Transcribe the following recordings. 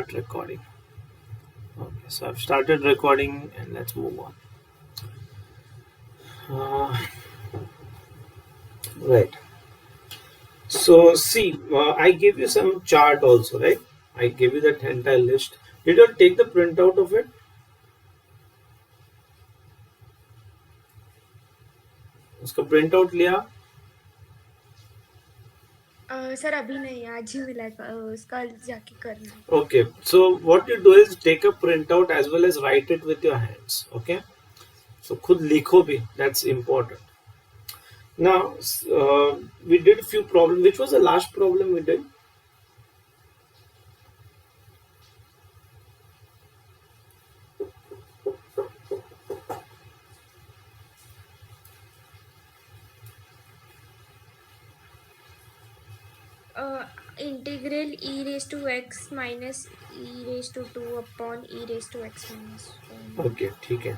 start recording. Okay, so I've started recording and let's move on. Right. So see, I gave you some chart also, right? I gave you that entire list. Did you take the printout of it? उसका print out लिया? Sir अभी नहीं, आज ही मिला है, कल जाके करना है. Okay, so what you do is take a printout as well as write it with your hands. Okay, so खुद लिखो भी, that's important. Now we did a few problems. Which was the last problem we did? Integral e raised to x minus e raised to 2 upon e raised to x minus 1. Okay, ठीक है.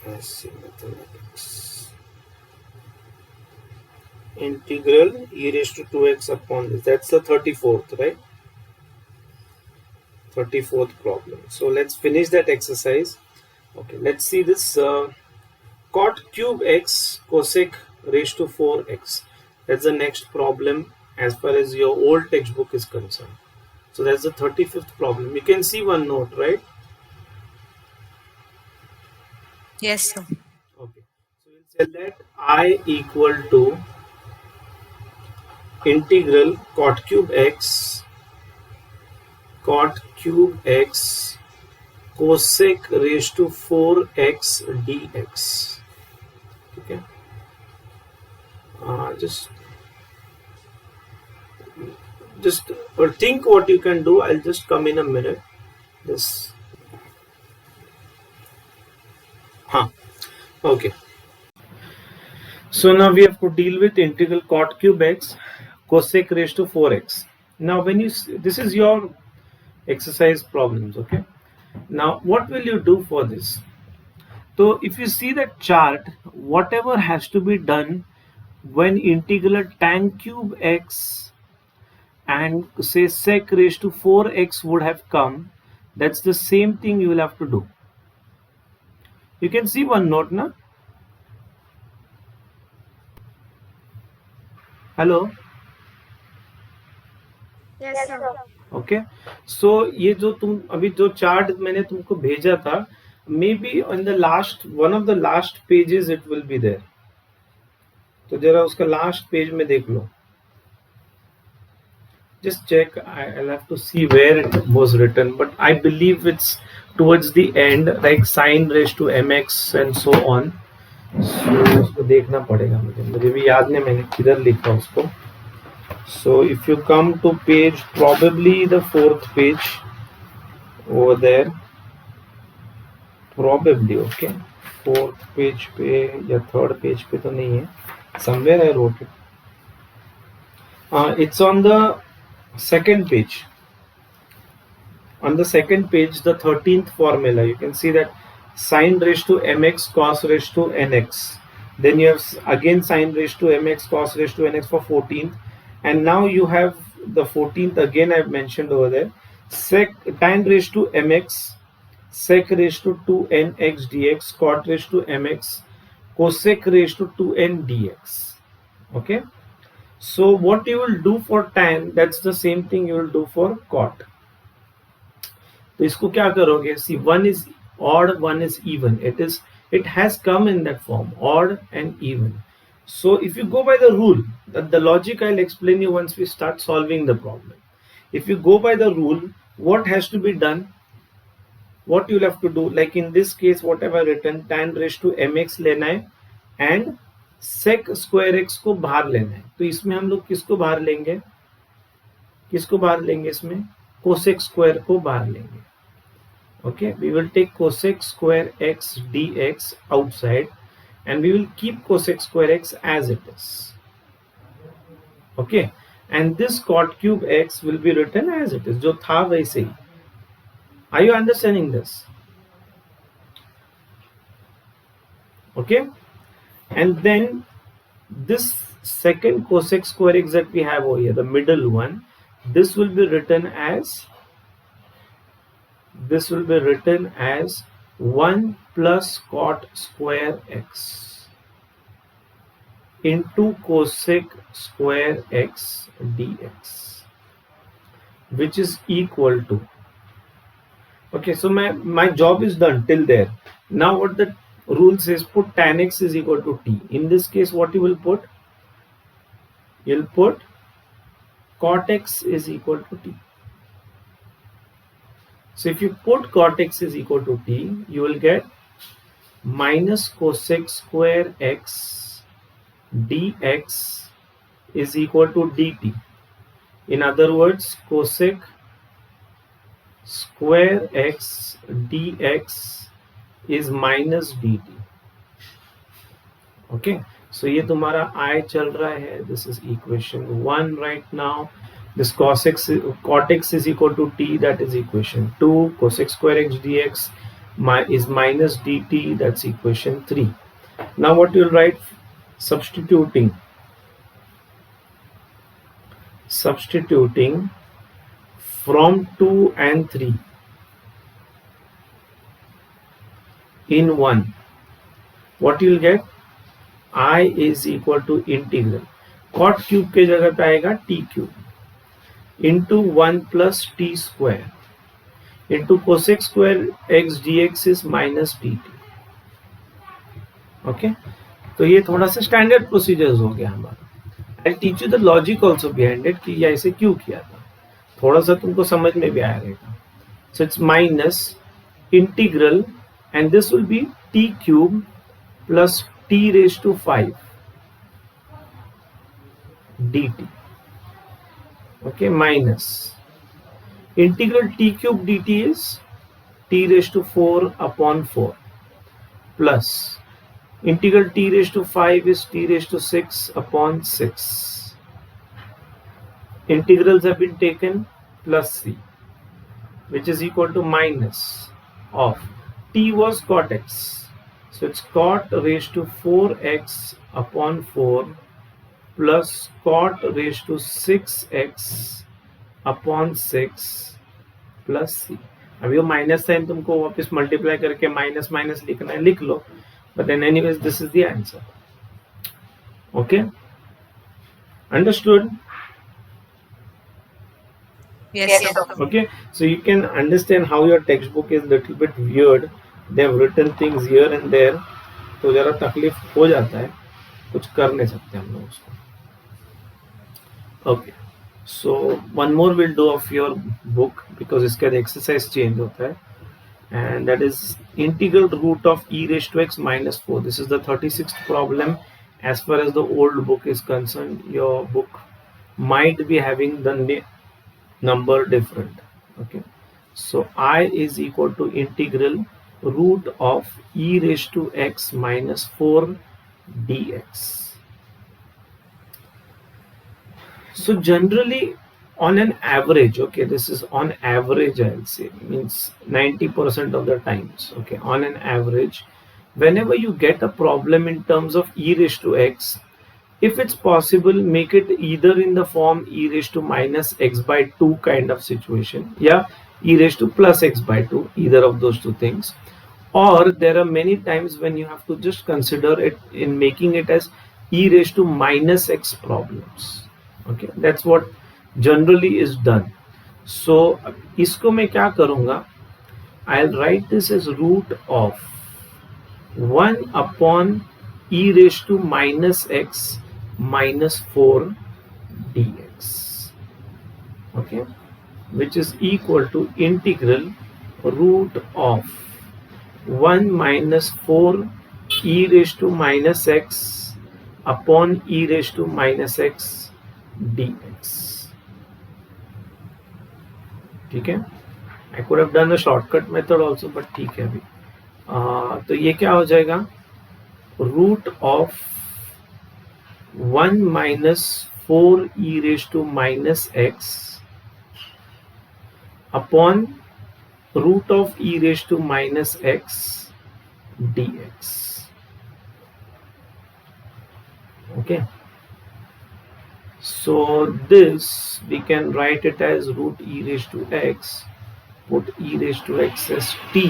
Let's see, mathematics. Integral e raised to 2x upon this. That's the 34th, right? 34th problem. So let's finish that exercise. Okay, let's see this. Cot cube x cosec raised to 4x. That's the next problem as far as your old textbook is concerned. So that's the 35th problem. You can see one note, right? Yes, sir. Okay. So we'll say that I equal to integral cot cube x cosec raised to 4x dx. Okay. Just think what you can do. I'll just come in a minute. This. Okay. So now we have to deal with integral cot cube x cosec raised to 4x. Now when you this is your exercise problems. Okay. Now what will you do for this? So if you see that chart, whatever has to be done when integral tan cube x and say sec raised to 4x would have come, that's the same thing you will have to do. You can see one note, na? Hello? Yes, sir. Okay. So ये जो तुम अभी जो chart मैंने तुमको भेजा था, maybe on the last one of the last pages it will be there. तो जरा उसका last page में देख लो. Just check. I'll have to see where it was written, but I believe it's towards the end, like sin raised to mx and so on. So उसको देखना पड़ेगा मुझे भी याद नहीं मैंने किधर लिखा उसको. So if you come to page, probably the 4th page over there, probably, okay, 4th page पे या 3rd page पे तो नहीं है, somewhere I wrote it. It's on the 2nd page. On the 2nd page, the 13th formula, you can see that sin raised to mx cos raised to nx. Then you have again sin raised to mx cos raised to nx for 14th. And now you have the 14th again I've mentioned over there. Sec tan raised to mx, sec raised to 2nx dx, cot raised to mx, cosec raised to 2n dx. Okay. So what you will do for tan, that's the same thing you will do for cot. तो इसको क्या करोगे? See, one is odd, one is even. It has come in that form, odd and even. So if you go by the rule, that the logic I'll explain you once we start solving the problem. If you go by the rule, what has to be done? What you'll have to do, like in this case, whatever written, tan raised to mx लेना है and sec square x को बाहर लेना है. तो इसमें हम लोग किसको बाहर लेंगे? किसको बाहर लेंगे इसमें? cosec square को बाहर लेंगे. Okay, we will take cosec square x dx outside and we will keep cosec square x as it is. Okay, and this cot cube x will be written as it is, जो था वैसे ही. Are you understanding this? Okay, and then this second cosec square x that we have over here, the middle one, this will be written as 1 plus cot square x into cosec square x dx, which is equal to, okay, so my job is done till there. Now what the rule says, put tan x is equal to t. In this case, what you will put? You'll put cot x is equal to t. So if you put cot x is equal to t, you will get minus cosec square x dx is equal to dt. In other words, cosec square x dx is minus dt. Okay, so ये तुम्हारा I चल रहा है. This is equation 1 right now. This cot x is equal to t, that is equation 2. Cosec square x dx is minus dt, that's equation 3. Now what you'll write? Substituting from 2 and 3 in 1, what you'll get? I is equal to integral cot cube के जगह पे आएगा t cube into 1 plus t square into cosec square x dx is minus dt. Okay, तो ये थोड़ा सा standard procedures हो गया हमारा. I teach you the logic also behind it कि ये ऐसे क्यों किया था, थोड़ा सा तुमको समझ में भी आएगा. So it's minus integral and this will B t cube plus t raised to 5 dt. Okay, minus integral t cube dt is t raised to 4 upon 4 plus integral t raised to 5 is t raised to 6 upon 6. Integrals have been taken plus c, which is equal to minus of t was cot x. So it's cot raised to 4x upon 4 plus cot raised to 6x upon 6 plus c. अब ये minus sign तुमको वापस multiply करके minus minus लिखना है, लिख लो. But then anyways, this is the answer. Okay? Understood? Yes, sir. Okay, so you can understand how your textbook is little bit weird. They have written things here and there, तो जरा तकलीफ हो जाता है, कुछ कर नहीं सकते हम लोग उसको. Okay, so one more we'll do of your book because इसका exercise change होता है, and that is integral root of e raised to x minus 4. This is the 36th problem. As far as the old book is concerned, your book might be having the number different. Okay, so I is equal to integral root of e raised to x minus 4 dx. So generally on an average, okay, this is on average, I'll say, means 90% of the times, okay, on an average, whenever you get a problem in terms of e raised to x, if it's possible, make it either in the form e raised to minus x by 2 kind of situation, yeah, e raised to plus x by 2, either of those two things. Or there are many times when you have to just consider it in making it as e raised to minus x problems. Okay, that's what generally is done. So इसको मैं क्या करूँगा? I'll write this as root of 1 upon e raised to minus x minus 4 dx. Okay, which is equal to integral root of 1 minus 4 e raised to minus x upon e raised to minus x dx. ठीक है, I could have done a shortcut method also, but ठीक है अभी. तो ये क्या हो जाएगा? Root of 1 minus 4 e raised to minus x upon root of e raised to minus x dx. Okay, So this we can write it as root e raised to x. Put e raised to x as t.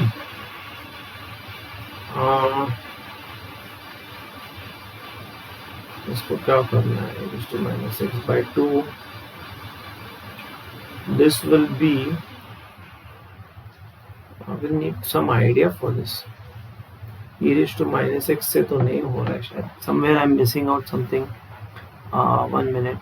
इसको क्या करना है, e raised to minus x by 2. This will be, I will need some idea for this. e raised to minus x से तो नहीं हो रहा है शायद. Somewhere I am missing out something. 1 minute.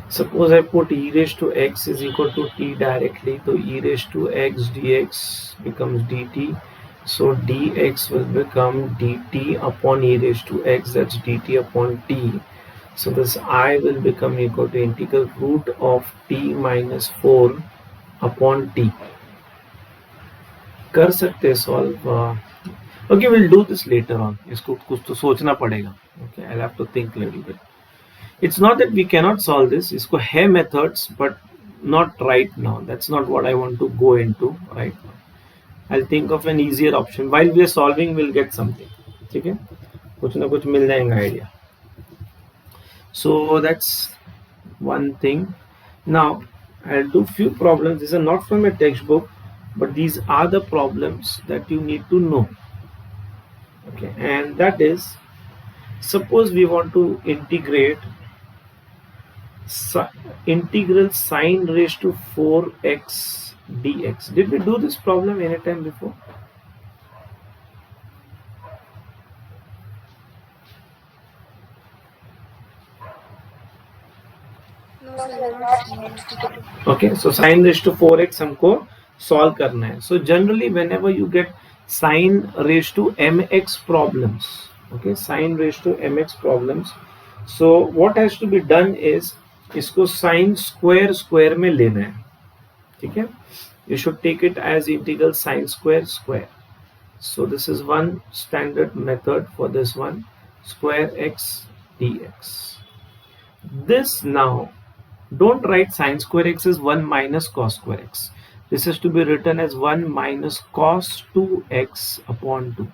Suppose I put e raised to x is equal to t directly, so e raised to x dx becomes dt. So dx will become dt upon e raised to x, that's dt upon t. So this I will become equal to integral root of t minus 4 upon t. कर सकते solve. Okay, we'll do this later on. इसको कुछ तो सोचना पड़ेगा. Okay, I'll have to think a little bit. It's not that we cannot solve this. इसको है methods, but not right now. That's not what I want to go into right now. I'll think of an easier option. While we are solving, we'll get something. ठीक है? कुछ ना कुछ मिल जाएगा idea. So that's one thing. Now I'll do few problems. These are not from a textbook, but these are the problems that you need to know. Okay, and that is, suppose we want to integrate integral sine raised to 4x dx. Did we do this problem anytime before? No, sir, not seen. Okay, so sine raised to 4x हमको solve करना है. So generally whenever you get sine raised to mx problems, okay, sine raised to mx problems, so what has to be done is इसको sine square में लेना है. ठीक है? You should take it as integral sine square. So this is one standard method for this one, square x dx. This now, don't write sine square x as 1 minus cos square x. This is to be written as 1 minus cos 2x upon 2.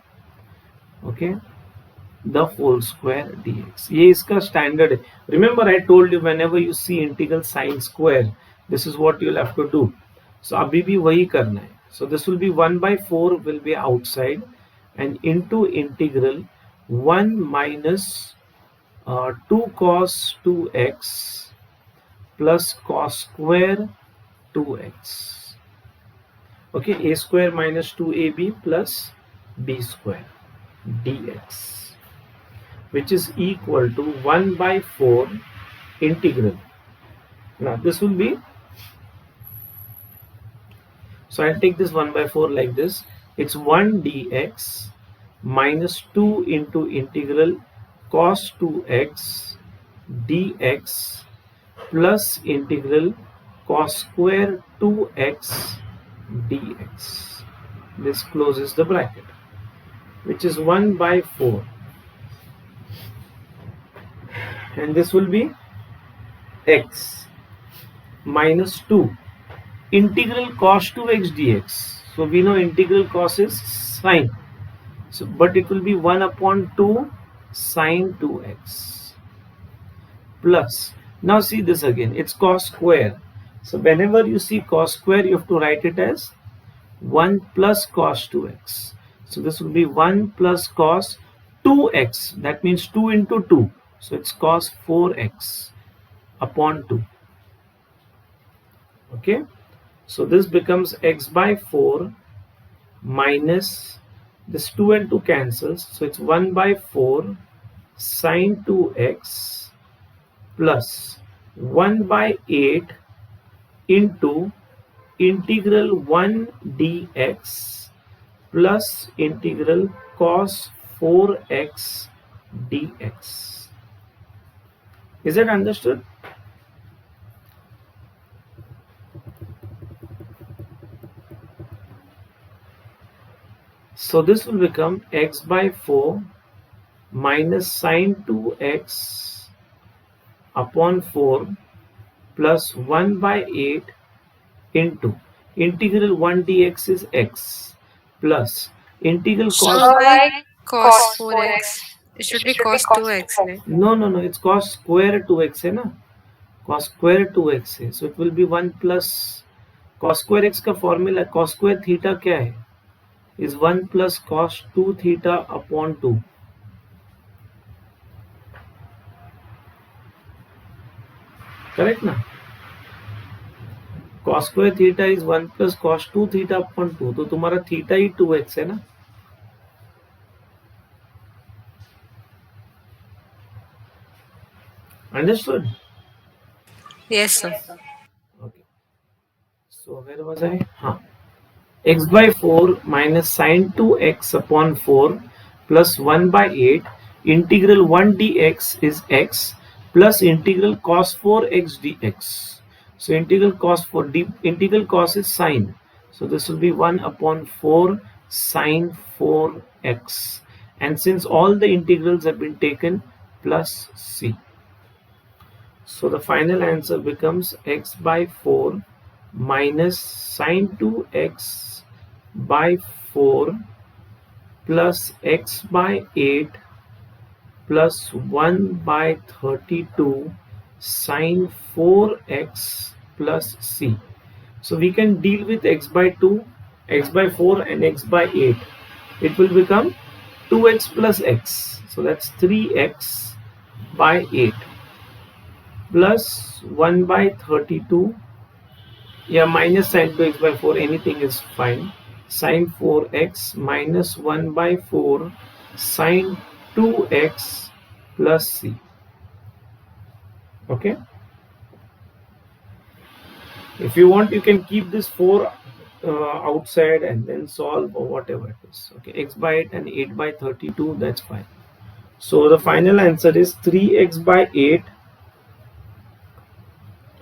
Okay, the whole square dx. ये इसका standard है. Remember I told you whenever you see integral sine square, this is what you'll have to do. So अभी भी वही करना है. So this will be 1 by 4 will be outside and into integral 1 minus 2 cos 2x plus cos square 2x. Okay, a square minus 2ab plus b square dx, which is equal to 1 by 4 integral. Now this will be, so I'll take this 1 by 4 like this. It's 1 dx minus 2 into integral cos 2x dx plus integral cos square 2x dx. This closes the bracket, which is 1 by 4, and this will be x minus 2 integral cos 2x dx. So we know integral cos is sine, so but it will be 1 upon 2 sine 2x plus, now see this again, it's cos square. So whenever you see cos square, you have to write it as 1 plus cos 2x. So this will be 1 plus cos 2x. That means 2 into 2. So it's cos 4x upon 2. Okay. So this becomes x by 4 minus this 2 and 2 cancels. So it's 1 by 4 sine 2x plus 1 by 8 into integral 1 dx plus integral cos 4x dx. Is that understood? So this will become x by 4 minus sine 2x upon 4 plus 1 by 8 into integral 1 dx is x plus Integral So cos. like cos 4x. It should be cos 2x, right? No, no, no. It's cos square 2x है ना. Cos square 2x है. So it will be 1 plus cos square x का formula cos square theta क्या है? Is 1 plus cos 2 theta upon 2. Correct ना? Cos square theta is 1 plus cos 2 theta upon 2. तो तुम्हारा theta ही 2x है ना. Understood? Yes, sir. Okay. So where was I? हाँ. X by 4 minus sin 2x upon 4 plus 1 by 8 integral 1 dx is x plus integral cos 4x dx. So integral cos 4 integral cos is sine. So this will be 1 upon 4 sine 4x. And since all the integrals have been taken, plus c. So the final answer becomes x by 4 minus sine 2x by 4 plus x by 8 plus 1 by 32 sine 4x plus c. So we can deal with x by 2, x by 4 and x by 8. It will become 2x plus x. So that's 3x by 8 plus 1 by 32. Yeah, minus sine 2x by 4, anything is fine. Sine 4x minus 1 by 4 sine 2x plus c. Okay. If you want, you can keep this 4 outside and then solve or whatever it is. Okay, x by 8 and 8 by 32, that's fine. So the final answer is 3x by 8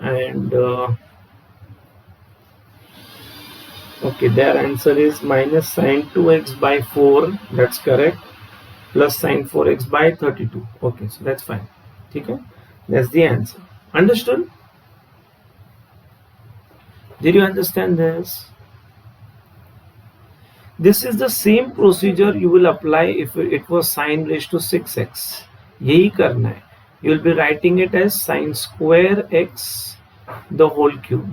and okay, their answer is minus sine 2x by 4, that's correct, plus sine 4x by 32. Okay, so that's fine. Okay, that's the answer. Understood? Did you understand this? This is the same procedure you will apply if it was sine raised to 6x. यही करना है. You will be writing it as sine square x the whole cube,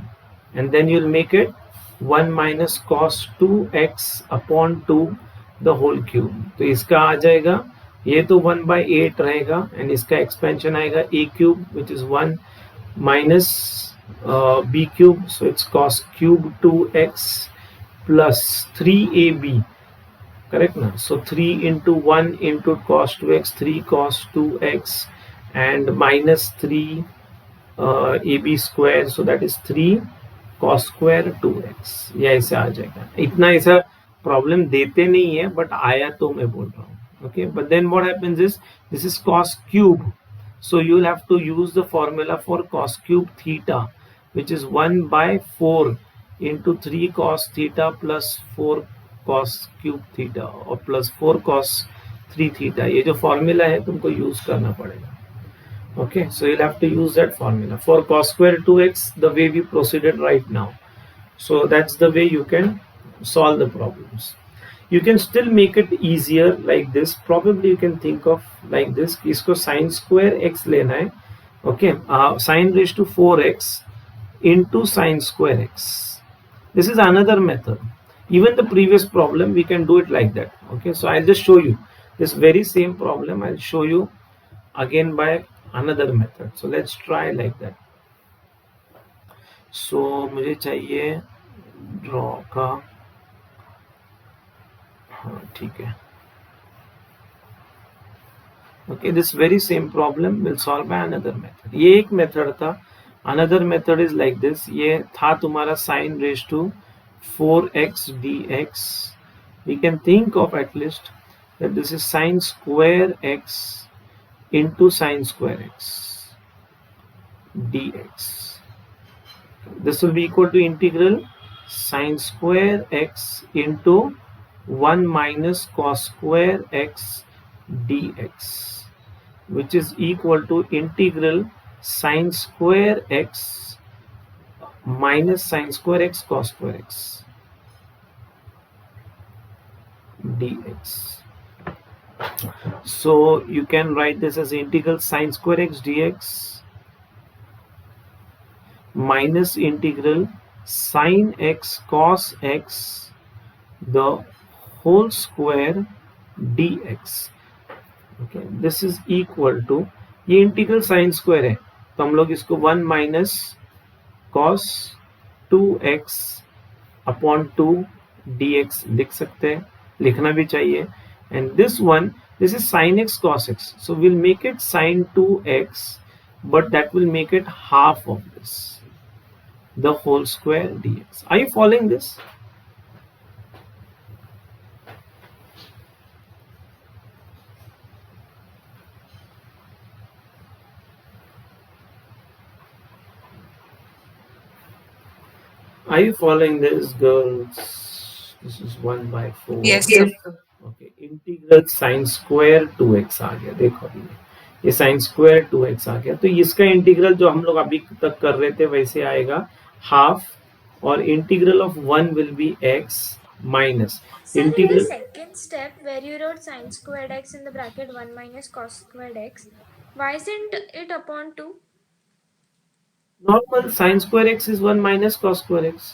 and then you will make it 1 minus cos 2x upon 2 the whole cube. तो इसका आ जाएगा, ये तो 1 by 8 रहेगा and इसका expansion आएगा a cube which is 1 minus b cube, so it's cos cube 2x plus 3ab. Correct na? So 3 into 1 into cos 2x, 3 cos 2x and minus 3 ab square, so that is 3 cos square 2x. ये ऐसे आ जाएगा. इतना ऐसा problem देते नहीं है but आया तो मैं बोल रहा हूँ. Okay, but then what happens is this is cos cube, so you will have to use the formula for cos cube theta, which is 1 by 4 into 3 cos theta plus 4 cos cube theta और plus 4 cos 3 theta. ये जो formula है तुमको use करना पड़ेगा. Okay, so you'll have to use that formula for cos square 2x the way we proceeded right now. So that's the way you can solve the problems. You can still make it easier like this. Probably you can think of like this. इसको sin square x लेना है. Okay, sin raised to 4x into sin square x. This is another method. Even the previous problem we can do it like that. Okay, so I'll just show you this very same problem. I'll show you again by another method. So let's try like that. So मुझे चाहिए draw का, हाँ ठीक है. Okay, this very same problem will solve by another method. ये एक method था. Another method is like this. ये था तुम्हारा sin raised to 4x dx. We can think of at least that this is sin square x into sin square x dx. This will be equal to integral sin square x into 1 minus cos square x dx, which is equal to integral sin square x minus sin square x cos square x. dx. So you can write this as integral sine square x dx minus integral sine x cos x the whole square dx. Okay, this is equal to, ये integral sine square है तो हम लोग इसको 1 minus cos 2x upon 2 dx लिख सकते हैं, लिखना भी चाहिए. And this one, this is sin x cos x, so we'll make it sin 2x, but that will make it half of this, the whole square dx. Are you following this? Are you following this, girls? This is 1 by 4. Yes, sir. Okay, integral sine square 2x आ गया. देखो अभी ये sine square 2x आ गया, तो इसका integral जो हम लोग अभी तक कर रहे थे वैसे आएगा हाफ, और integral of 1 will be x minus Sir, in the integral. second step where you wrote sine squared x in the bracket 1 minus cos squared x, why isn't it upon 2? Normal sin square x is 1 minus cos square x.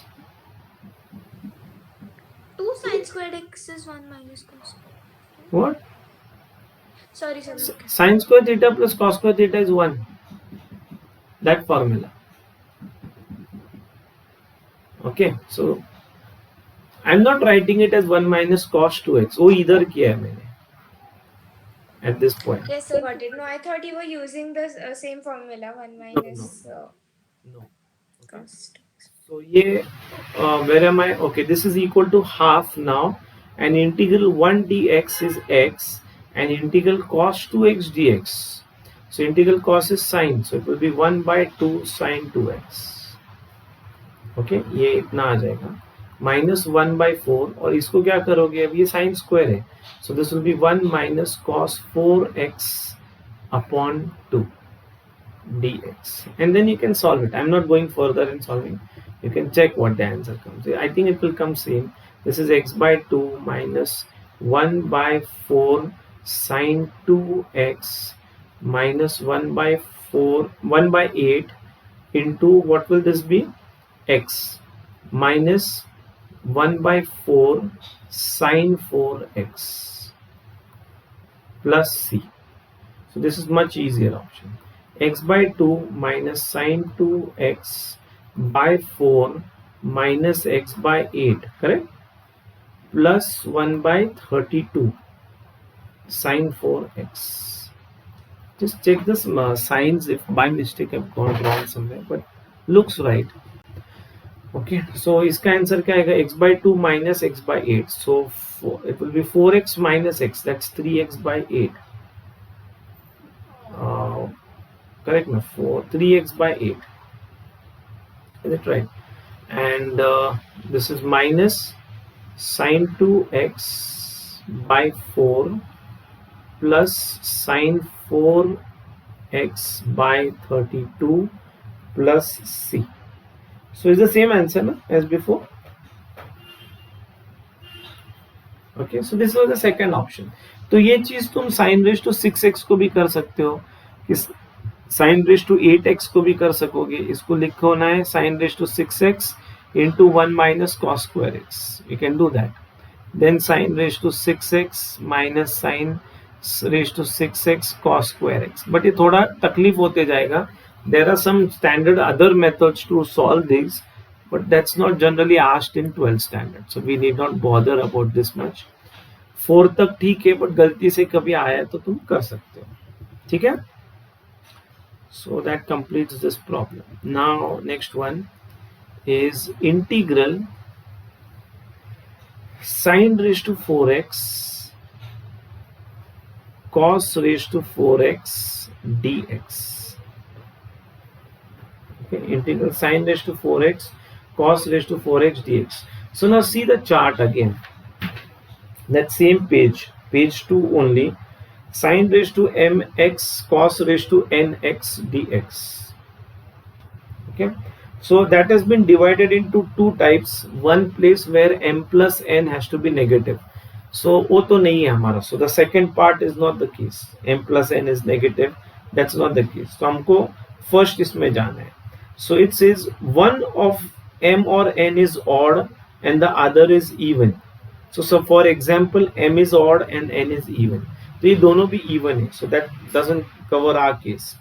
2 sine squared x is 1 minus cos. What? Sorry, sir. Sin square theta plus cos square theta is 1. That formula. Okay, so I'm not writing it as 1 minus cos 2x. वो इधर किया है मैंने at this point. Yes, sir, got it. No, I thought you were using the same formula 1 minus No. cos 2x. So ये where am I? Okay, this is equal to half now, and integral 1 dx is x, and integral cos 2x dx. So integral cos is sine, so it will be 1 by 2 sine 2x. Okay, ये इतना आ जाएगा minus 1 by 4, और इसको क्या करोगे, अब ये sine square है, so this will be 1 minus cos 4x upon 2 dx, and then you can solve it. I'm not going further in solving. You can check what the answer comes. I think it will come same. This is x by 2 minus 1 by 4 sine 2x minus 1 by 8 into, what will this be, x minus 1 by 4 sine 4x plus c. So this is much easier option. X by 2 minus sine 2x by 4 minus x by 8, correct, plus 1 by 32 sine 4x. Just check this signs if by mistake I've gone wrong somewhere, but looks right. Okay, so इसका answer क्या आएगा, x by 2 minus x by 8, so it will be 4x minus x, that's 3x by 8. Correct me, 3x by 8, is it right? And this is minus sine 2x by 4 plus sine 4x by 32 plus c. So it's the same answer na, as before. Okay, so this was the second option. तो ये चीज तुम sin raised to 6x को भी कर सकते हो, इस sin raised to 8x को भी कर सकोगे. इसको लिखो ना है sin raised to 6x into 1 minus cos square x. You can do that. Then sin raised to 6x minus sin raised to 6x cos square x. But ये थोड़ा तकलीफ होते जाएगा. There are some standard other methods to solve these, but that's not generally asked in 12th standard. So we need not bother about this much. 4 तक ठीक है, but गलती से कभी आया तो तुम कर सकते हो. ठीक है? So that completes this problem. Now next one is integral sine raised to 4x cos raised to 4x dx. Okay, integral sine raised to 4x cos raised to 4x dx. So now see the chart again. That same page 2 only. Sine raised to mx cos raised to nx dx. Okay, so that has been divided into two types. One place where m plus n has to be negative. So वो तो नहीं है हमारा. So the second part is not the case. M plus n is negative. That's not the case. So हमको first इसमें जाना है. So it says one of m or n is odd and the other is even. So for example, m is odd and n is even. तो ये दोनों भी even है. So that doesn't cover our case.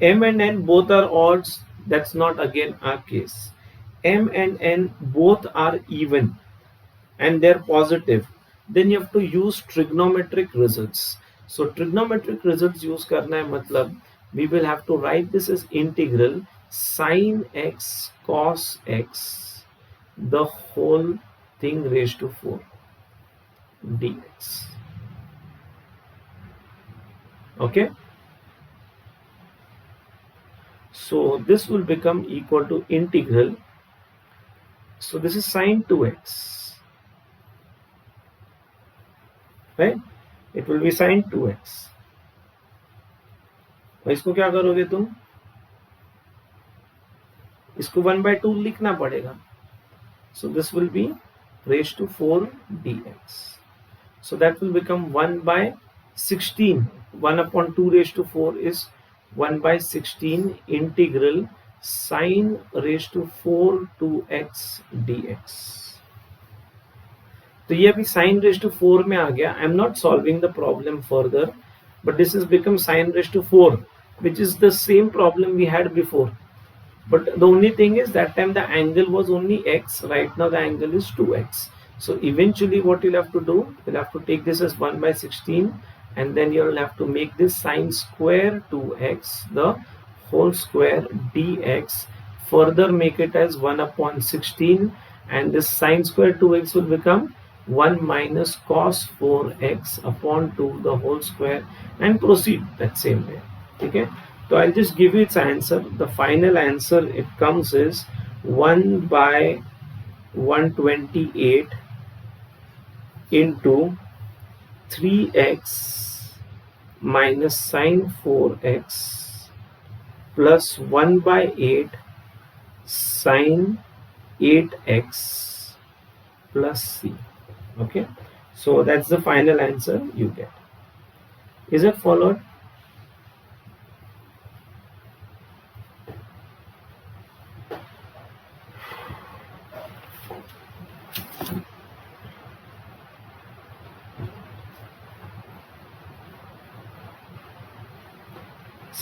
M and n both are odds. That's not again our case. M and n both are even and they're positive. Then you have to use trigonometric results. So trigonometric results use करना है मतलब we will have to write this as integral sine x cos x the whole thing raised to 4 dx. Okay. So this will become equal to integral. So this is sine 2x. Right? It will be sine 2x. और इसको क्या करोगे तुम? इसको 1/2 लिखना पड़ेगा. So this will be raised to 4 dx. So that will become 1/16. 1/2 raised to 4 is 1/16 integral sine raised to 4 2x dx. तो ये अभी साइन रेज टू 4 में आ गया. I am not solving the problem further, but this is become sine raise to 4, which is the same problem we had before. But the only thing is that time the angle was only x. Right now the angle is 2x. So eventually what you'll have to do, you'll have to take this as 1/16 and then you'll have to make this sine square 2x the whole square dx. Further make it as 1/16 and this sine square 2x will become 1 minus cos 4x upon 2 the whole square and proceed that same way. Okay, so I'll just give you its answer. The final answer it comes is 1/128 into 3x minus sine 4x plus 1/8 sine 8x plus c. Okay, so that's the final answer you get. Is it followed?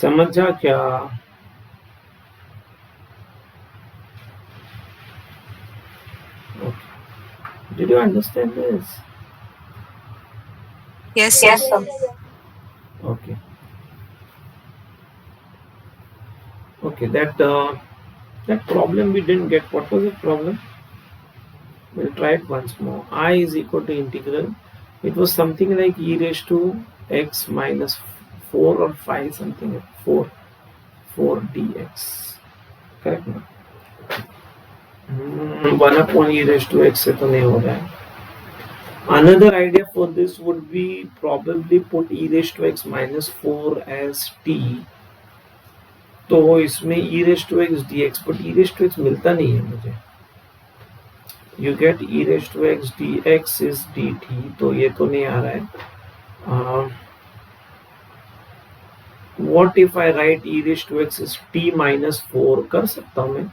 समझा क्या? Okay. Did you understand this? Yes, Yes, sir. sir. Okay. Okay, that problem we didn't get. What was the problem? We'll try it once more. I is equal to integral. It was something like e raised to x minus 4 or 5, something like 4 dx. Correct ना? 1 upon e raised to x से तो नहीं हो रहा है. Another idea for this would be probably put e raised to x minus 4 as t. तो इसमें e raised to x dx, but e raised to x मिलता नहीं है मुझे. You get e raised to x dx is dt, तो ये तो नहीं आ रहा है. What if I write e raised to x is t minus 4? कर सकता हूँ मैं.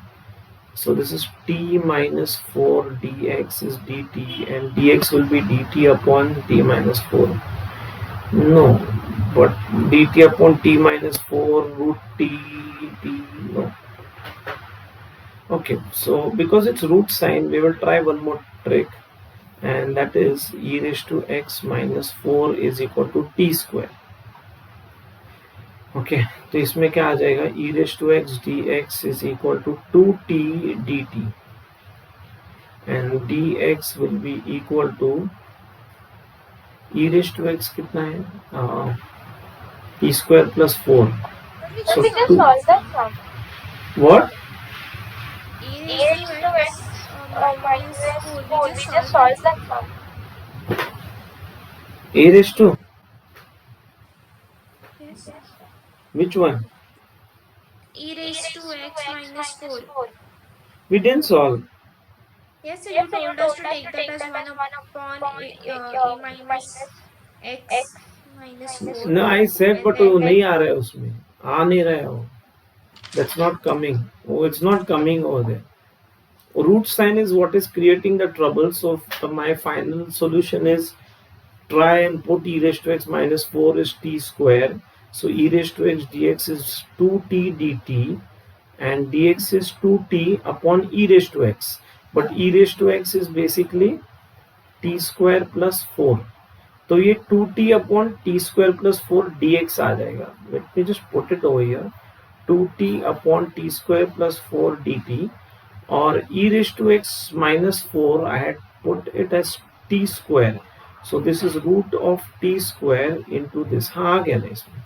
So this is t minus 4 dx is dt and dx will be dt upon t minus 4. No, but dt upon t minus 4 root t, no. Okay, so because it's root sign, we will try one more trick, and that is e raised to x minus 4 is equal to t square. Okay, तो इसमें क्या आ जाएगा? e raised to x dx is equal to 2t dt and dx will be equal to e raised to x कितना है? e square plus 4. So We just solve that sum. what? E raised to x minus 4. We just solve that sum. A raised to Yes. which one? E raised to x minus 4. We didn't solve. Yes, sir, you told us to take that as 1 upon a minus x minus 4, No, I said, and but वो then नहीं आ रहा है उसमें, आ नहीं रहा है वो. That's not coming. Oh, it's not coming over there. Root sign is what is creating the trouble. So my final solution is try and put e raised to x minus 4 is t square. So e raised to x dx is 2t dt, and dx is 2t upon e raised to x. But e raised to x is basically t square plus 4. तो ये 2t upon t square plus 4 dx आ जाएगा. Let me just put it over here. 2t upon t square plus 4 dt, or e raised to x minus 4 I had put it as t square. So this is root of t square into this. हाँ आ गया ना इसमें,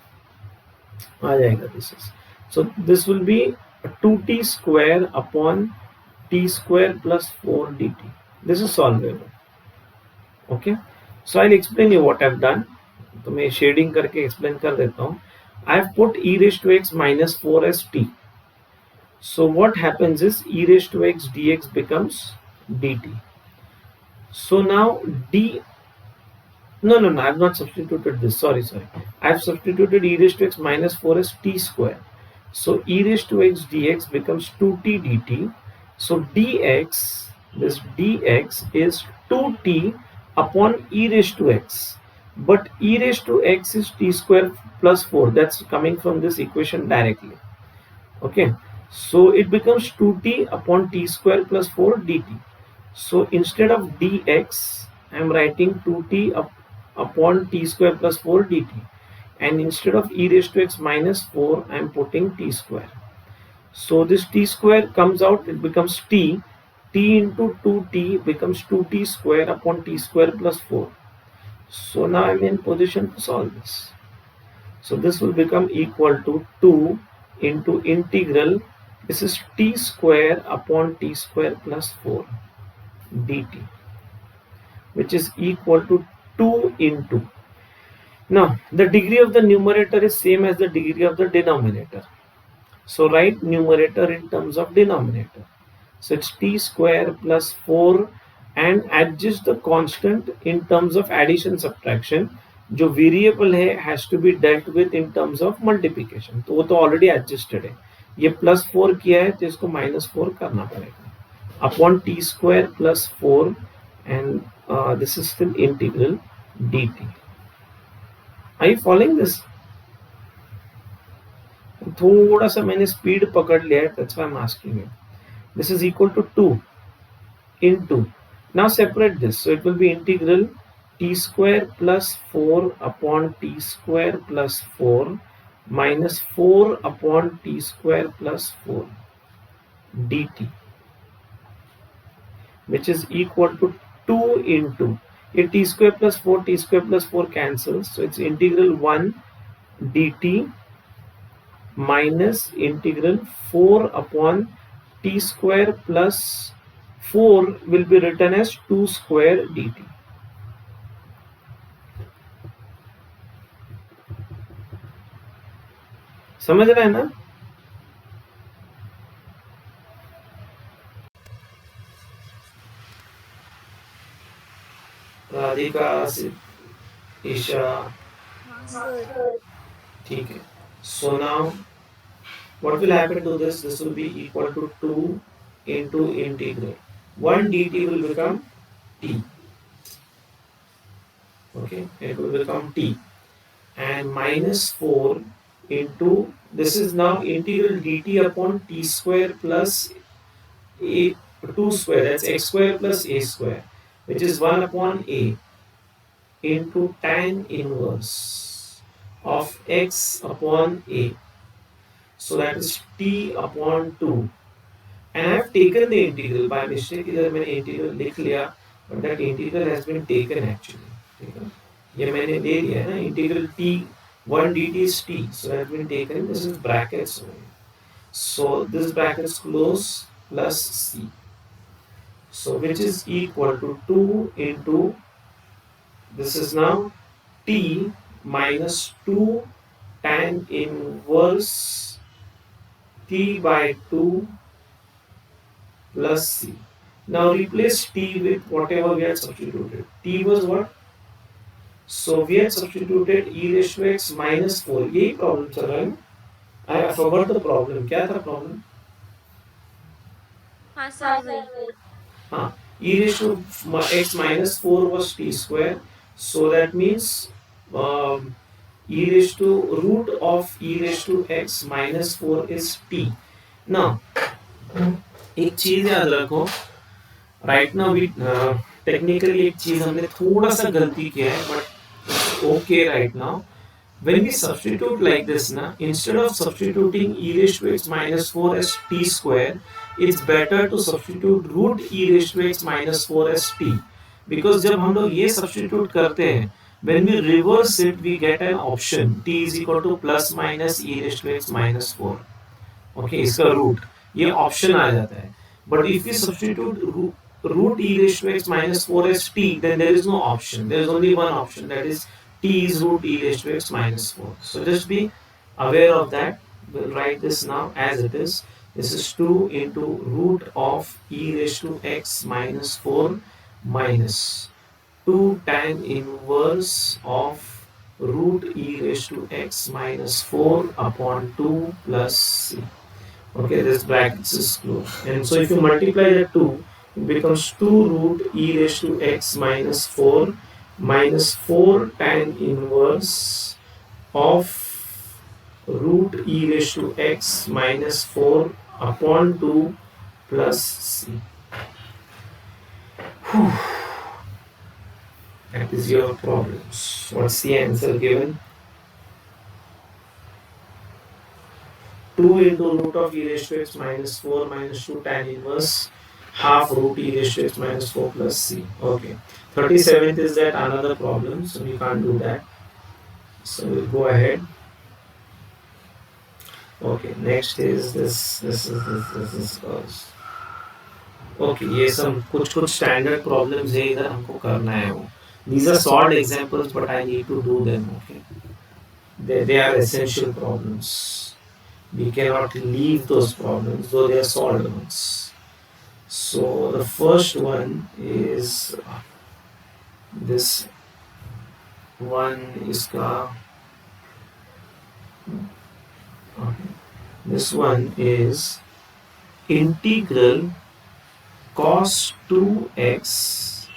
आ जाएगा. This is, so this will be 2t square upon t square plus 4 dt. This is solvable. Okay, so I'll explain you what I've done. तो मैं shading करके explain कर देता हूँ. I have put e raised to x minus 4 as t. So what happens is e raised to x dx becomes dt. So now no, I have not substituted this. Sorry. I have substituted e raised to x minus 4 as t square. So e raised to x dx becomes 2t dt. So this dx is 2t upon e raised to x. But e raised to x is t square plus 4. That's coming from this equation directly. Okay, so it becomes 2t upon t square plus 4 dt. So instead of dx, I am writing 2t upon t square plus 4 dt, and instead of e raised to x minus 4, I am putting t square. So this t square comes out, it becomes t into 2t becomes 2t square upon t square plus 4. So now I am in position to solve this. So this will become equal to 2 into integral, this is t square upon t square plus 4 dt, which is equal to 2 into. Now the degree of the numerator is same as the degree of the denominator. So write numerator in terms of denominator. So it's t square plus 4, and adjust the constant in terms of addition subtraction. जो variable है has to be dealt with in terms of multiplication. तो वो तो already adjusted है. ये +4 किया है तो इसको -4 करना पड़ेगा upon t square plus 4, and this is still integral dt. Are you following this? थोड़ा सा मैंने स्पीड पकड़ लिया है, that's why I am asking you. This is equal to 2 into. Now separate this. So it will be integral t square plus 4 upon t square plus 4 minus 4 upon t square plus 4 dt, which is equal to 2 into. Here t square plus 4 cancels. So it's integral 1 dt minus integral 4 upon t square plus 4 will be written as 2 square dt. समझ रहे हैं ना? राधिका, ईशा, ठीक है. So now what will happen to this? This will be equal to 2 into integral 1 dt will become t. Okay, it will become t, and minus 4 into, this is now integral dt upon t square plus a 2 square, that's x square plus a square, which is 1 upon a into tan inverse of x upon a. So that is t upon 2, and I have taken the integral by mistake. इधर मैंने integral लिख लिया, but that integral has been taken actually. ठीक है, ये मैंने ले लिया है ना. Integral t 1 dt is t, so that has been taken. This is brackets. So this brackets close plus c. So which is equal to 2 into, this is now t minus 2 tan inverse t by 2 plus c. Now replace t with whatever we had substituted. T was what? So we had substituted e raised to x minus 4. यही problem चल रहा है ना? I forgot the problem. क्या था problem? हाँ sir वही हाँ, e raised to x minus 4 was t square. So that means e raised to root of e raised to x minus 4 is t. Now, एक चीज याद रखो, राइट नाउ वी टेक्निकली एक चीज हमने थोड़ा सा गलती किया है, but okay right now when we substitute like this na, instead of substituting e raised to x minus 4 as t square, it's better to substitute root e raised to x minus 4 as t, because जब हम लोग ये substitute करते हैं, when we reverse it we get an option t is equal to plus minus e raised to x minus 4. okay, इसका root ये option आ जाता है, but if we substitute root e raised to x minus 4 as t, then there is no option, there is only one option, that is t is root e raised to x minus 4. So just be aware of that. We'll write this now as it is. This is 2 into root of e raised to x minus 4 minus 2 tan inverse of root e raised to x minus 4 upon 2 plus c. Okay, this brackets is closed. And so if you multiply the 2, it becomes 2 root e raised to x minus 4 minus 4 tan inverse of root e raised to x minus 4 upon 2 plus c. Whew. That is your problems. What's the answer given? 2 into root of e raised to x minus 4 minus 2 tan inverse half root e raised to x minus 4 plus c. Okay. 37th is that another problem, so we can't do that. So we'll go ahead. Okay, next is this cause. Okay, ये सब कुछ standard problems है इधर हमको करना है वो. These are solved examples, but I need to do them. Okay, they are essential problems. We cannot leave those problems, though they are solved ones. So the first one is this one is this one is integral cos 2x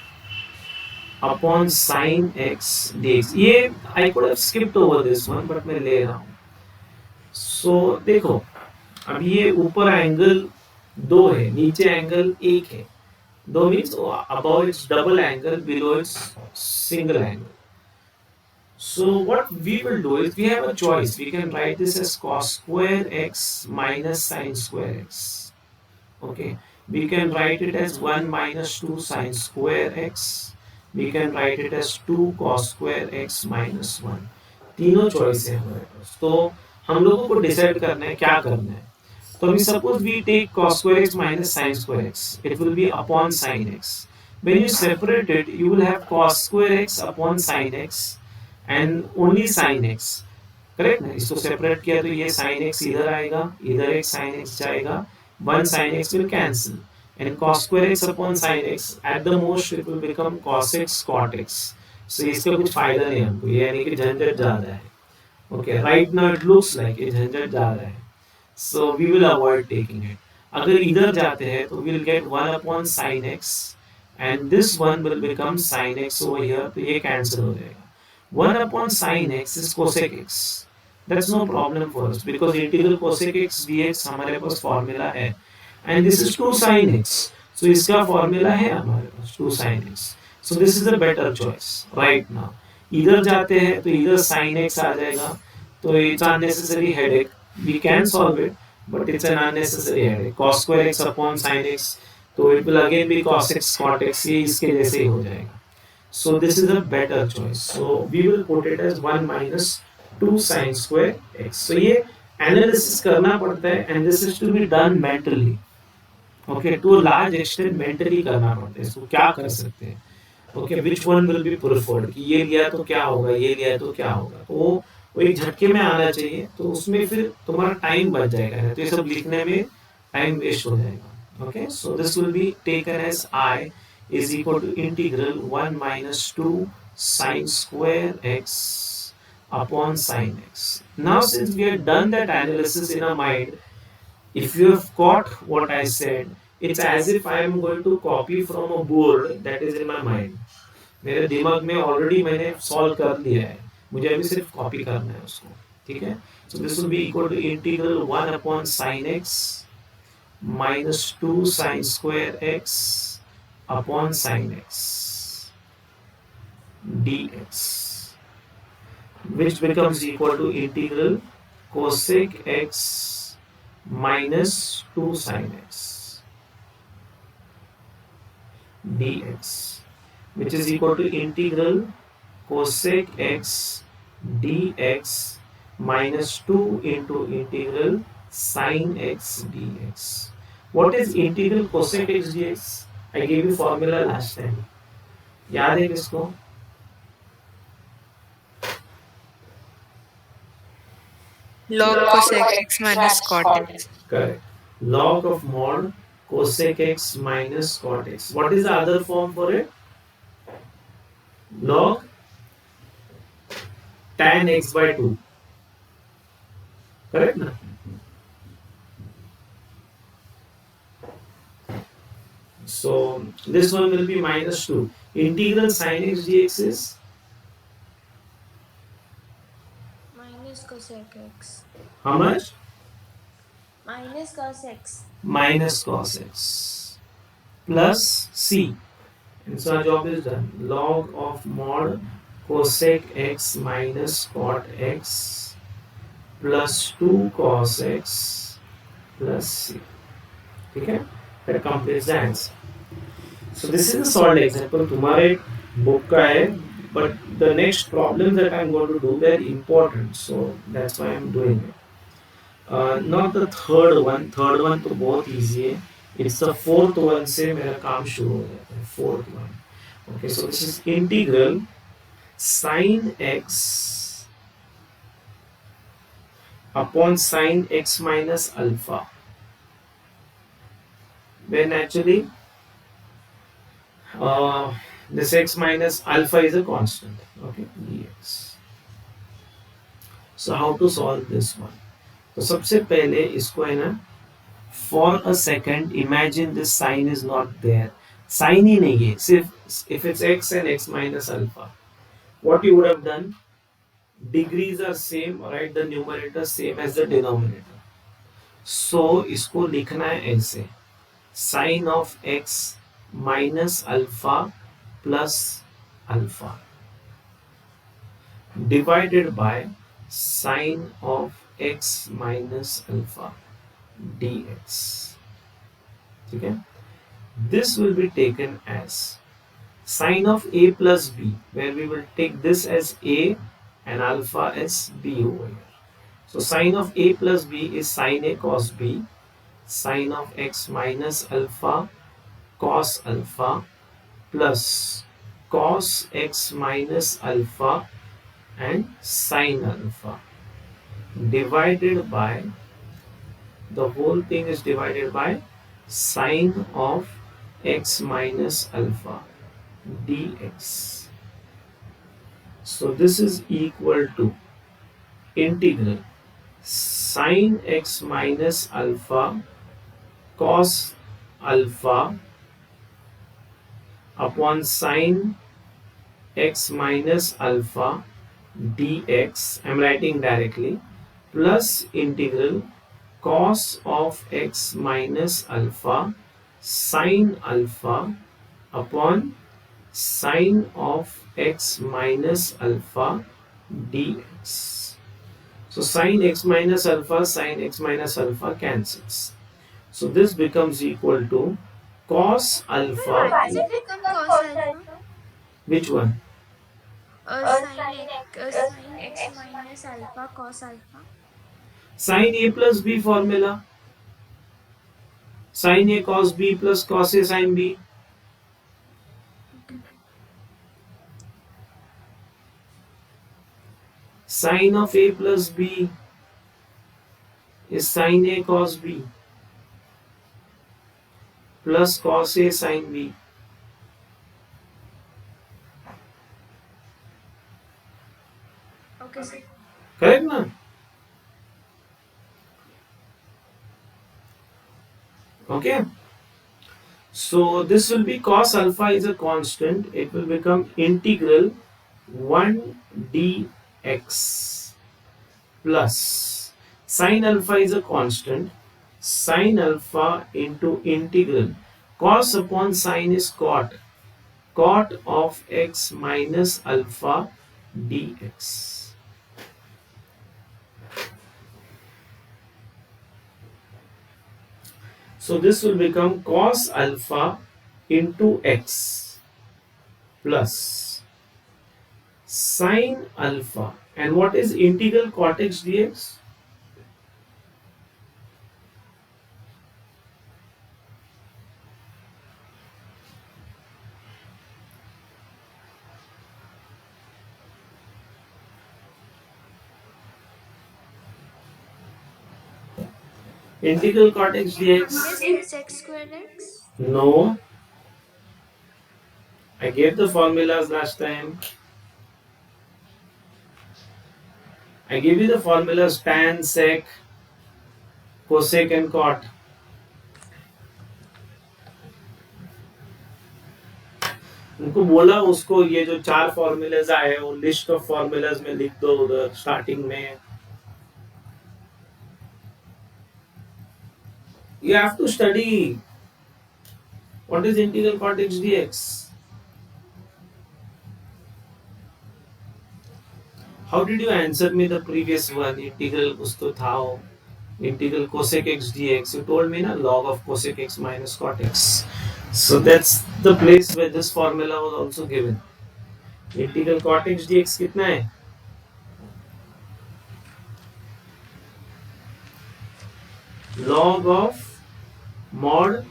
upon sin x dx. ये I could have skipped over this one, but मैं ले रहा हूँ. So देखो, अब ये ऊपर angle 2 है, नीचे एंगल 1 है. 2 means above it's double angle, below it's single angle. So what we will do is we have a choice. We can write this as cos square x minus sin square x. Okay. We can write it as 1 minus 2 sin square x. We can write it as 2 cos square x minus 1. तीनों choice है हमारे पास. तो हम लोगों को decide करना है क्या करना है. So we suppose we take cos square x minus sin square x. It will be upon sin x. When you separate it, you will have cos square x upon sin x and only sin x. Correct ना? इसको separate किया तो ये sin x इधर आएगा, इधर एक sin x जाएगा. One sin x will cancel. And cos square x upon sin x, at the most it will become cos x cot x. So इसका कुछ फायदा नहीं हमको. ये यानी कि झंझट ज़्यादा है. Okay, right now it looks like ये झंझट ज़्यादा है. So we will avoid taking it. अगर इधर जाते हैं तो we'll get 1 upon sin x and this one will become sin x over here, तो ये cancel हो जाएगा. 1 upon sin x is cosec x. That's no problem for us because integral cosec x dx हमारे पास formula है. And this is 2 sin x. So इसका formula है हमारे पास 2 sin x. So this is a better choice right now. इधर जाते हैं तो इधर sin x आ जाएगा, तो it's unnecessary headache. We can solve it, but it's an unnecessary headache. Cos square x upon sin x, so it will again be cos x cot x. ये इसके जैसे ही हो जाएगा. So this is a better choice. So we will put it as 1 minus 2 sin square x. So ये analysis करना पड़ता है, and this is to be done mentally. Okay, to a large extent mentally करना पड़ता है. So क्या कर सकते हैं? Okay, which one will be preferred? कि ये लिया तो क्या होगा, ये लिया तो क्या होगा? तो वो एक झटके में आना चाहिए, तो उसमें फिर तुम्हारा टाइम बच जाएगा, तो ये सब लिखने में टाइम वेस्ट हो जाएगा. Okay, so this will be taken as I is equal to integral 1 minus 2 sine square x upon sine x. Now since we have done that analysis in our mind, if you have caught what I said, it's as if I am going to copy from a board that is in my mind. मेरे दिमाग में already मैंने solve कर लिया है, मुझे अभी सिर्फ कॉपी करना है उसको. ठीक है, so this will be equal to integral 1 upon sine x minus 2 sine square x upon sine x dx, which becomes equal to integral cosec x minus 2 sine x dx, which is equal to integral cosec x dx minus 2 into integral sine x dx. What is integral cosec x dx? I gave you formula last time. याद है किसको? Log cosec x minus cot x. Correct. Log of mod cosec x minus cot x. What is the other form for it? Log tan x by 2. Correct na? So this one will be minus 2. Integral sin x dx is minus cosec x. how much? Minus cos x. Minus cos x plus c. And so our job is done. Log of mod cosec x minus cot x plus 2 cos x plus c. ठीक है? That completes the answer. So this is a solved example. तुम्हारे book का है, but the next problem that I'm going to do very important. So that's why I'm doing it. Not the third one. Third one तो बहुत easy है. It's the fourth one से मेरा काम शुरू हो जाता है. Fourth one. Okay, so this is integral sin x upon sin x minus alpha. When actually this x minus alpha is a constant. Okay, dx. So how to solve this one? तो सबसे पहले इसको है ना, for a second imagine this sign is not there. Sign ही नहीं है, सिर्फ if it's x and x minus alpha. What you would have done? Degrees are same, right? The numerator same as the denominator. So इसको लिखना है ऐसे, sin of x minus alpha plus alpha divided by sin of x minus alpha dx. ठीक है? This will be taken as sin of a plus b, where we will take this as a and alpha as b over here. So sin of a plus b is sin a cos b, sin of x minus alpha cos alpha plus cos x minus alpha and sin alpha divided by, the whole thing is divided by sin of x minus alpha dx. So this is equal to integral sin x minus alpha cos alpha upon sin x minus alpha dx. I am writing directly, plus integral cos of x minus alpha sin alpha upon sin of x minus alpha dx. So sin x minus alpha, sin x minus alpha cancels. So this becomes equal to cos alpha. Does it become cos alpha? Which one? Sin x minus alpha cos alpha. Sin a plus b formula. Sin a cos b plus cos a sin b. Sin of a plus b is sin a cos b. plus cos A sin B. Okay, sir. Correct na? Okay. So this will be cos alpha is a constant. It will become integral 1 dx plus sin alpha is a constant. Sin alpha into integral cos upon sin is cot. Cot of x minus alpha dx. So this will become cos alpha into x plus sin alpha. And what is integral cot x dx? Integral cot x dx? Yes, it's x squared x. No. I gave the formulas last time. I gave you the formulas tan, sec, cosec and cot. उनको बोला उसको ये जो 4 formulas आए वो list of formulas में लिख दो उधर स्टार्टिंग में. You have to study what is integral cot x dx. How did you answer me the previous one? Integral कुछ तो था वो. Integral cosec x dx. You told me na log of cosec x minus cot x. So that's the place where this formula was also given. Integral cot x dx कितना है? Log of mod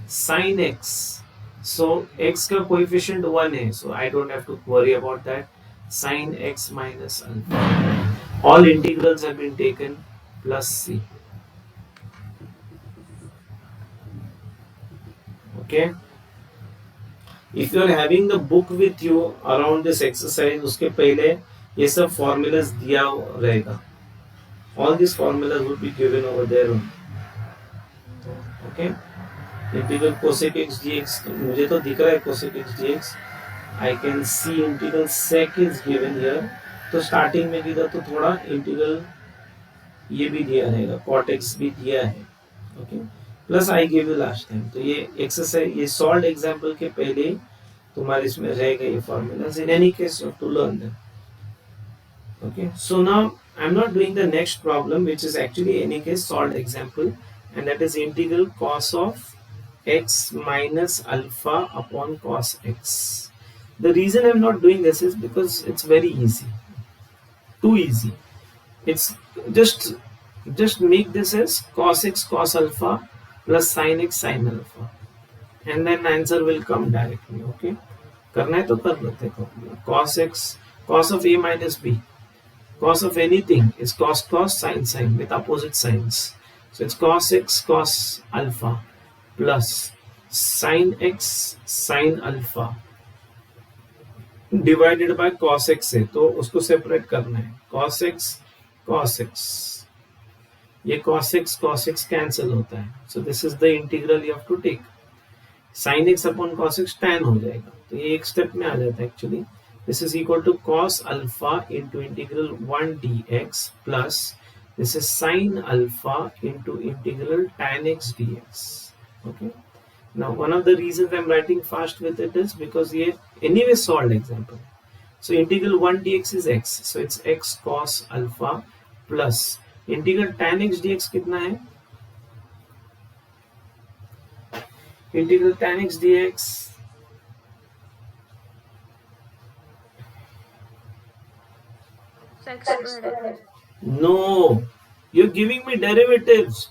sin x. So x का coefficient 1 है. So I don't have to worry about that. Sin x minus alpha. All integrals have been taken plus c. Okay. If you are having the book with you around this exercise, उसके पहले ये सब formulas दिया रहेगा. All these formulas will be given over there. Okay. Integral cosec x dx. मुझे तो दिख रहा है cosec x dx. I can see integral sec is given here. तो स्टार्टिंग में किधर तो थोड़ा इंटीग्रल ये भी दिया रहेगा, cot x भी दिया है. Okay. Plus I give you last time. तो ये एक्सरसाइज ये सॉल्व एग्जांपल के पहले तुम्हारे इसमें रहेगा ये formulas. In any case you have to learn them. Okay. So now I am not doing the next problem which is actually any case solve example and that is integral cos of x minus alpha upon cos x. The reason I'm not doing this is because it's very easy. Too easy. It's just make this as cos x cos alpha plus sin x sin alpha and then answer will come directly. Okay. करना है तो कर लेते हैं. Cos x cos of a minus b. Cos of anything is cos cos sin sin with opposite signs. So it's cos x cos alpha plus sin x sin alpha divided by cos x है तो उसको separate करना है. cos x ये cos x cancel होता है. So this is the integral you have to take. sin x upon cos x tan हो जाएगा. तो ये एक स्टेप में आ जाता है actually. This is equal to cos alpha into integral 1 dx plus this is sin alpha into integral tan x dx. Okay. Now one of the reasons I'm writing fast with it is because ये anyway solved example. So integral 1 dx is x. So it's x cos alpha plus integral tan x dx कितना है? Integral tan x dx X squared x. no, you're giving me derivatives.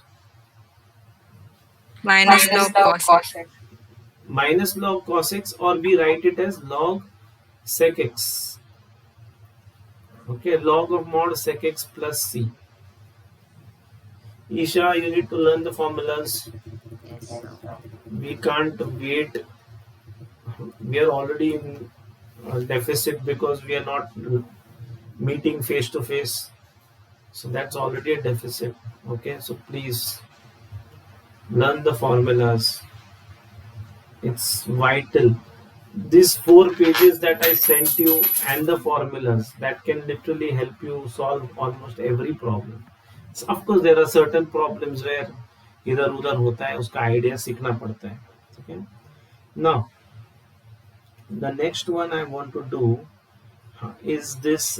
Minus log cos x. Minus log cos x or we write it as log sec x. Okay, log of mod sec x plus c. Isha, you need to learn the formulas. Yes. Yes, sir. We can't wait. We are already in deficit because we are not meeting face to face. So that's already a deficit. Okay, so please learn the formulas. It's vital. These 4 pages that I sent you and the formulas that can literally help you solve almost every problem. So of course, there are certain problems where इधर उधर होता है, उसका idea सीखना पड़ता है. Okay. Now, the next one I want to do is this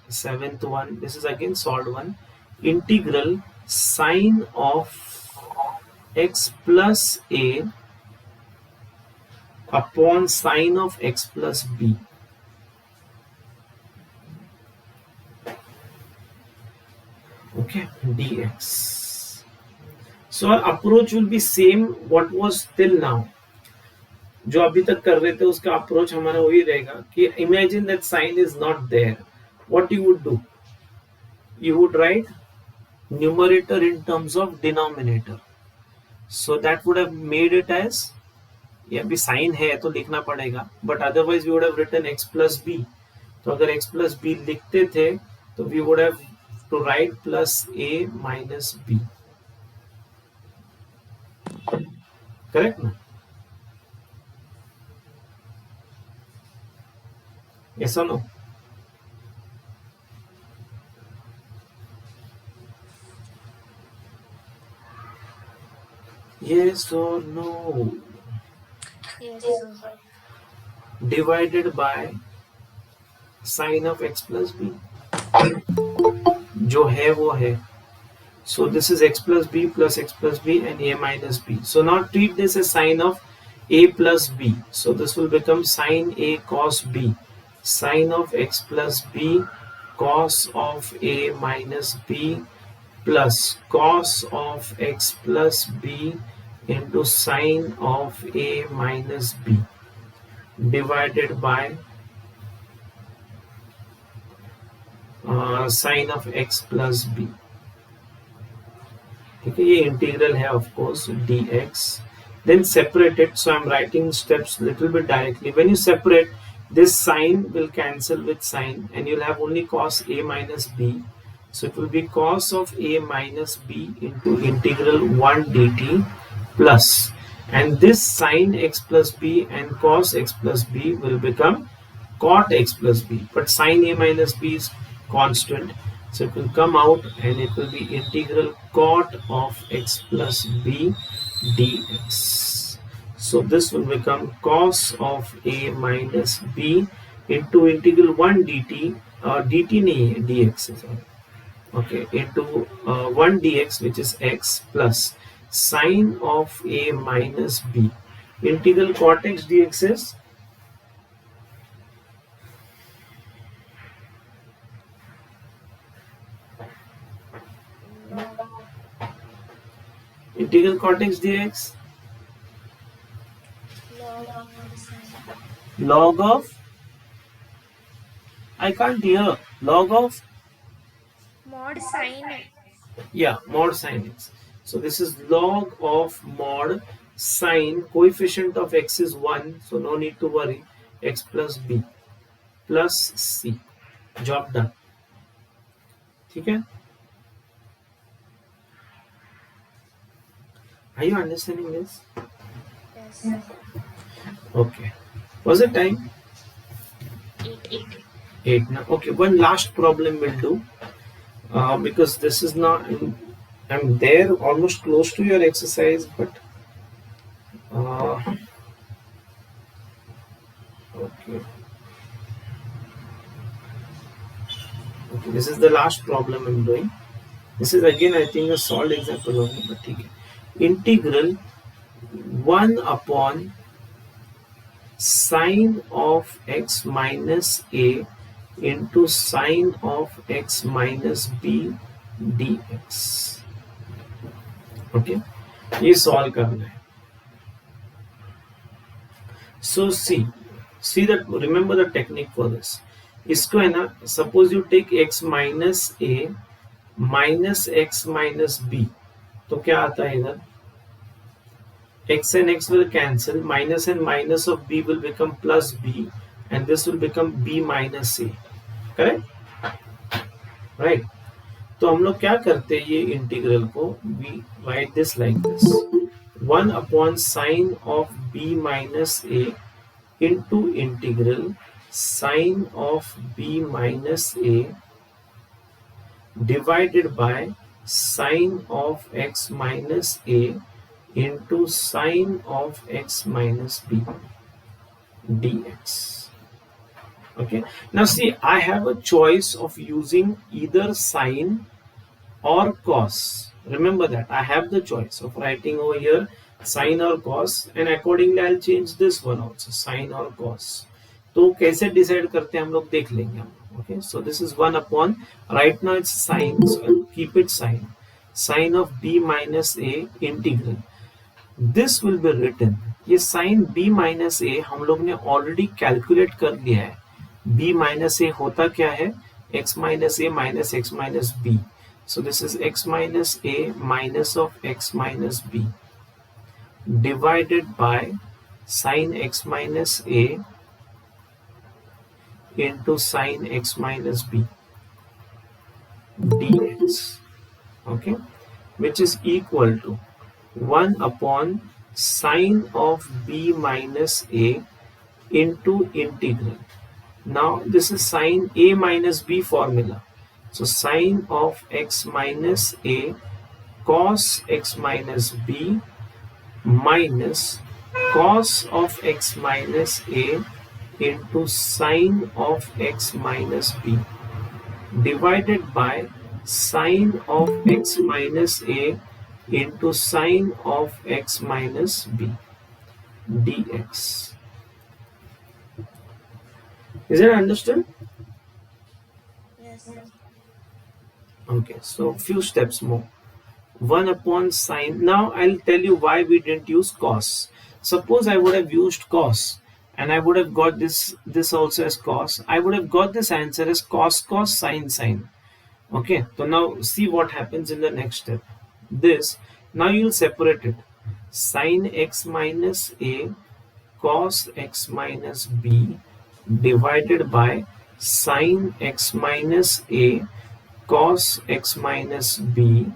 seventh one. This is again solved one. Integral sine of x plus a upon sine of x plus b. Okay, dx. So our approach will be same what was till now. जो अभी तक कर रहे थे उसका approach हमारा वही रहेगा कि imagine that sine is not there. What you would do? You would write numerator in terms of denominator. So that would have made it as, ये अभी साइन है तो लिखना पड़ेगा, but otherwise we would have written x plus b. तो अगर x plus b लिखते थे तो we would have to write plus a minus b. Correct ना? Yes or no? Yes or no? Yes, sir. Divided by sine of x plus b. जो है वो है. So this is x plus b and a minus b. So now treat this as sine of a plus b. So this will become sine a cos b. Sine of x plus b cos of a minus b plus cos of x plus b into sine of a minus b divided by sine of x plus b. ठीक है, ये integral है of course dx. Then separate it. So I'm writing steps little bit directly. When you separate, this sine will cancel with sine and you'll have only cos a minus b. So it will be cos of a minus b into integral 1 dt plus, and this sine x plus b and cos x plus b will become cot x plus b, but sine a minus b is constant, so it will come out and it will be integral cot of x plus b dx. So this will become cos of a minus b into integral 1 dt, dt nahi hai, dx is all. Okay, into 1 dx, which is x, plus sine of a minus b. Integral cot x dx is integral cot x dx log of, I can't hear, log of, Mod sine. yeah, mod sine x. So this is log of mod sine, coefficient of x is 1, so no need to worry, x plus b plus c. Job done. ठीक है? Are you understanding this? Yes. Okay. Was it time? 8. 8 now. Okay, one last problem we'll do. Because this is not, I'm there almost close to your exercise, but okay. Okay, this is the last problem I'm doing. This is again, I think, a solved example only, but ठीक है. Integral 1 upon sine of x minus a into sine of x minus b dx. Okay, ये solve करना है. So see that, remember the technique for this. इसको है ना, suppose you take x minus a minus x minus b, तो क्या आता है इधर? x and x will cancel, minus and minus of b will become plus b, and this will become b minus a. Correct, right. तो हम लोग क्या करते हैं, ये इंटीग्रल को we write this like this, 1 upon sine of b minus a into integral sine of b minus a divided by sine of x minus a into sine of x minus b dx. Okay, now see, I have a choice of using either sine or cos. Remember that I have the choice of writing over here sine or cos, and accordingly I'll change this one also, sine or cos. तो कैसे decide करते हैं हम लोग देख लेंगे हम. Okay, so this is 1 upon, right now it's sine, so I'll keep it sine of b minus a integral. This will be written, ये sin b minus a हम लोग ने ऑलरेडी कैलकुलेट कर लिया है. b minus a होता क्या है, x minus a minus x minus b. So this is x minus a minus of x minus b divided by sin x minus a into sin x minus b dx. Okay, which is equal to 1 upon sine of b minus a into integral. Now this is sine a minus b formula. So sine of x minus a cos x minus b minus cos of x minus a into sine of x minus b divided by sine of x minus a into sine of x minus b dx. Is it understood? Yes. Okay, so few steps more. 1 upon sine. Now I'll tell you why we didn't use cos. Suppose I would have used cos and I would have got this also as cos. I would have got this answer as cos cos sine sine. Okay, so now see what happens in the next step. This, now you'll separate it. Sine x minus a cos x minus b divided by sine x minus a cos x minus b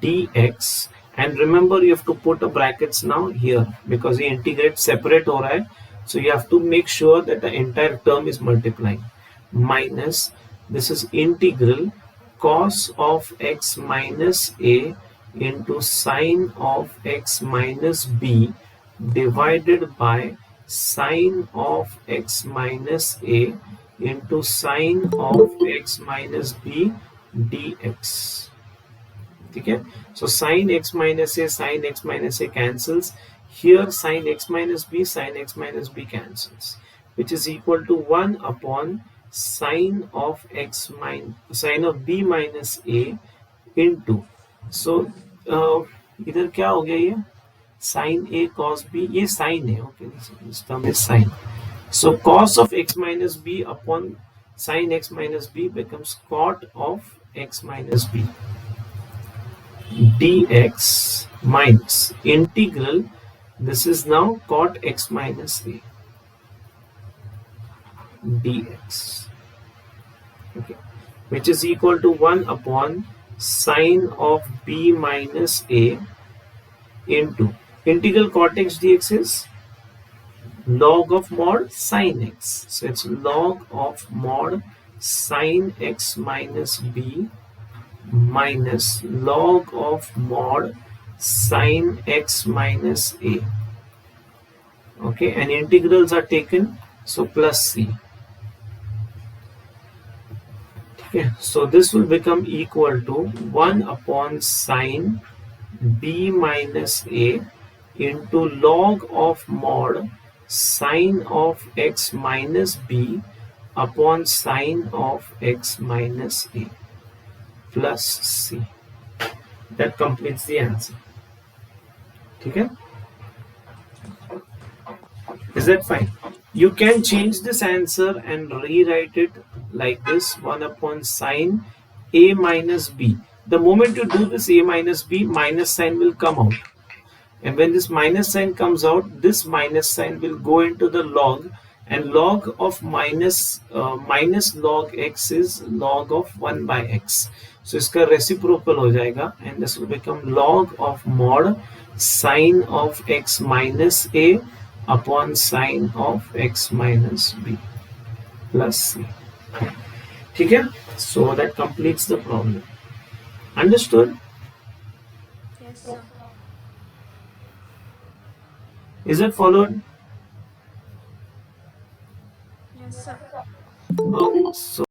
dx. And remember, you have to put a brackets now here because the integrate separate हो रहा है, so you have to make sure that the entire term is multiplying. Minus, this is integral cos of x minus a into sine of x minus b divided by sine of x minus a into sine of x minus b dx. Okay, so sine x minus a cancels. Here sine x minus b cancels, which is equal to 1 upon sine of b minus a into, so इधर क्या हो गया, ये sin a cos b, ये sin है. Okay, this term is sin. So cos of x minus b upon sin x minus b becomes cot of x minus b dx minus integral, this is now cot x minus a dx. Okay, which is equal to 1 upon sine of b minus a into integral cot x dx is log of mod sin x. So it's log of mod sin x minus b minus log of mod sin x minus a. Okay, and integrals are taken, so plus c. Okay, so this will become equal to 1 upon sine b minus a into log of mod sine of x minus b upon sine of x minus a plus c. That completes the answer. Okay? Is that fine? You can change this answer and rewrite it like this, 1 upon sine a minus b. The moment you do this a minus b, minus sign will come out. And when this minus sign comes out, this minus sign will go into the log, and log of minus log x is log of 1 by x. So इसका reciprocal हो जाएगा, and this will become log of mod sine of x minus a upon sine of x minus b plus c. ठीक है? So that completes the problem. Understood? Yes, sir. Is it followed? Yes, sir. Okay. So